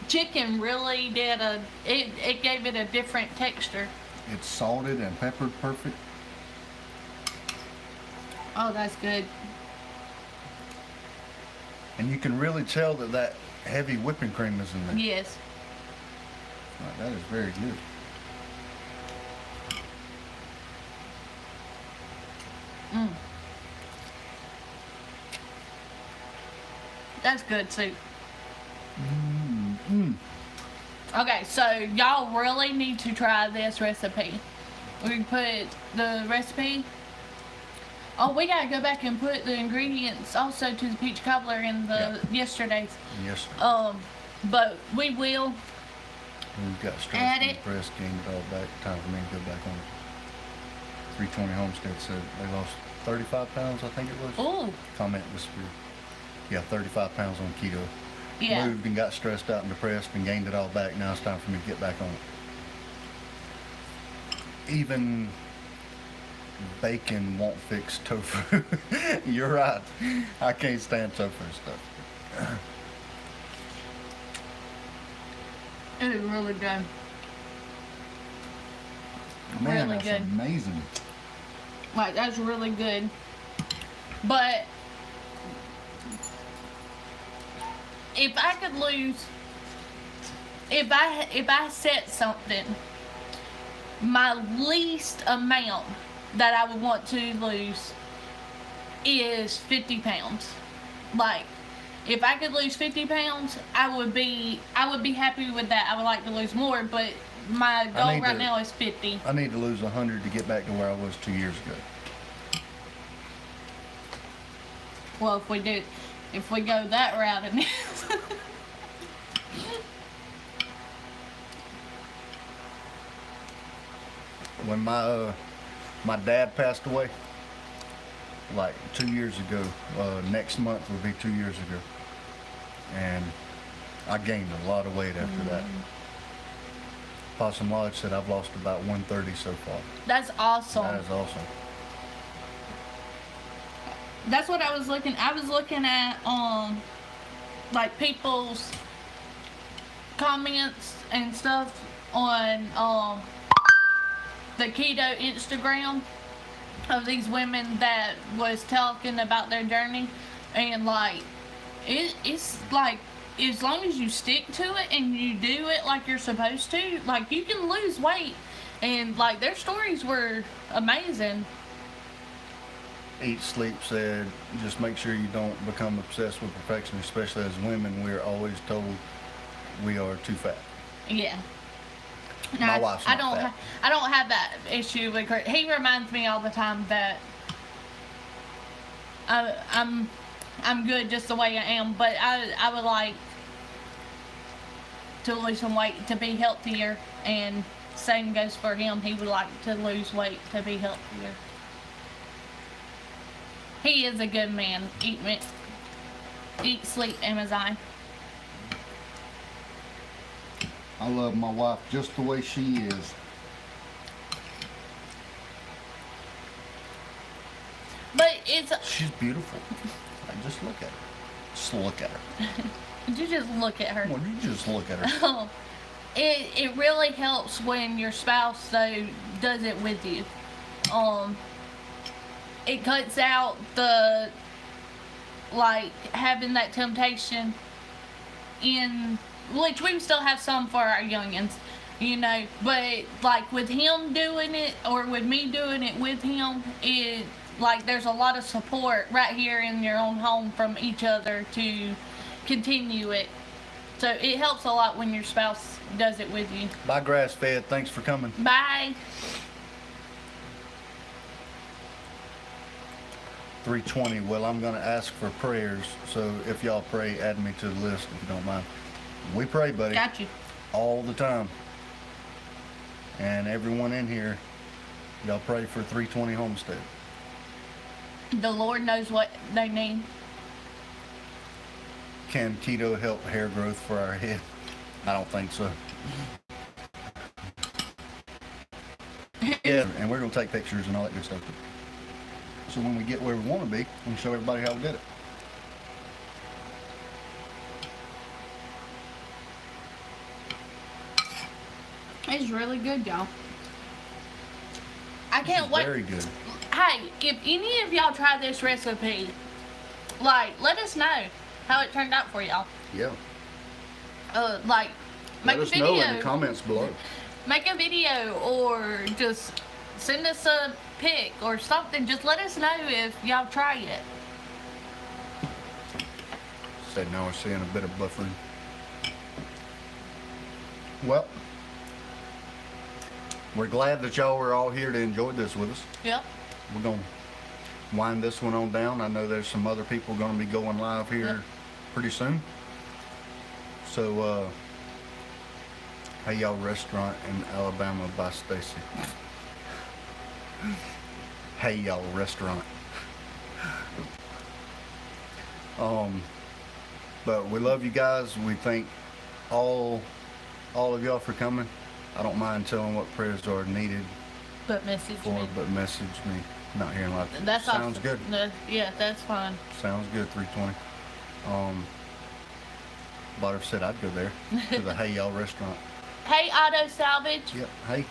Chicken really did it gave it a different texture. It's salted and peppered perfect. Oh, that's good. And you can really tell that heavy whipping cream is in there. Yes. That is very good. That's good soup. Okay, so y'all really need to try this recipe. We put the recipe. Oh, we gotta go back and put the ingredients also to the peach cobbler in the yesterday's. Yes, sir. But we will. We've got Add stressed it. and pressed, gained it all back. Time for me to go back on it. 320 Homestead said they lost 35 pounds, I think it was. Ooh. Comment this week. Yeah, 35 pounds on keto. Yeah. Moved and got stressed out and depressed and gained it all back. Now it's time for me to get back on it. Even bacon won't fix tofu. You're right. I can't stand tofu stuff. It is really good. Man, really that's good. amazing. Like, that's really good. But if I could lose, if I set something, my least amount that I would want to lose is 50 pounds. Like, if I could lose 50 pounds, I would be happy with that. I would like to lose more, but my goal right now is 50. I need to lose 100 to get back to where I was 2 years ago. Well, if we go that route, and When my dad passed away, like 2 years ago, next month will be 2 years ago, and I gained a lot of weight after that. Possum Lodge said I've lost about 130 so far. that's awesome. That is awesome. That's what I was looking at like people's comments and stuff on the keto Instagram of these women that was talking about their journey, and like it's like, as long as you stick to it and you do it like you're supposed to, like, you can lose weight. And like, their stories were amazing. Eat Sleep said, just make sure you don't become obsessed with perfection, especially as women. We're always told we are too fat. Yeah. My wife's not fat. I don't have that issue with her. He reminds me all the time that I'm good just the way I am, but I would like to lose some weight to be healthier, and same goes for him. He would like to lose weight to be healthier. He is a good man. Eat, sleep, Amazon. I love my wife just the way she is. But it's... She's beautiful. Just look at her. Just look at her. You just look at her. Well, you just look at her. It really helps when your spouse, though, does it with you. It cuts out the, like, having that temptation in, which we still have some for our youngins, you know, but like with him doing it, or with me doing it with him, it, like, there's a lot of support right here in your own home from each other to continue it. So it helps a lot when your spouse does it with you. Bye, Grass Fed. Thanks for coming. Bye. 320. Well, I'm going to ask for prayers. So if y'all pray, add me to the list if you don't mind. We pray, buddy. Got you. All the time. And everyone in here, y'all pray for 320 Homestead. The Lord knows what they need. Can keto help hair growth for our head? I don't think so. Yeah, and we're going to take pictures and all that good stuff. So when we get where we want to be, we can show everybody how we did it. It's really good, y'all. I can't wait. Very good. Hey, if any of y'all try this recipe, like, let us know how it turned out for y'all. Yeah. Like, make Let a us video. know in the comments below. Make a video, or just send us a pic or something. Just let us know if y'all try it. Said now we're seeing a bit of buffering. Well, we're glad that y'all were all here to enjoy this with us. Yep. We're going to wind this one on down. I know there's some other people going to be going live here pretty soon. So, Hey Y'all Restaurant in Alabama by Stacy. Hey Y'all Restaurant. But we love you guys. We thank all of y'all for coming. I don't mind telling what prayers are needed But message for, me. but message me. Not hearing like That's sounds awesome. good. Yeah, that's fine. Sounds good. 320. Butter said I'd go there to the Hey Y'all Restaurant. Hey, Auto Salvage. Yep. Hey.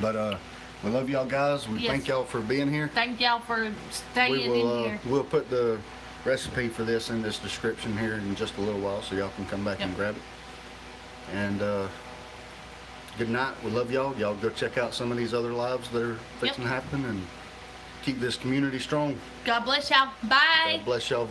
But we love y'all guys. We Yes. thank y'all for being here. Thank y'all for staying We will, in here. we'll put the recipe for this in this description here in just a little while, so y'all can come back and grab it. And good night. We love y'all. Y'all go check out some of these other lives that are fixing to happen, and keep this community strong. God bless y'all. Bye. God bless y'all.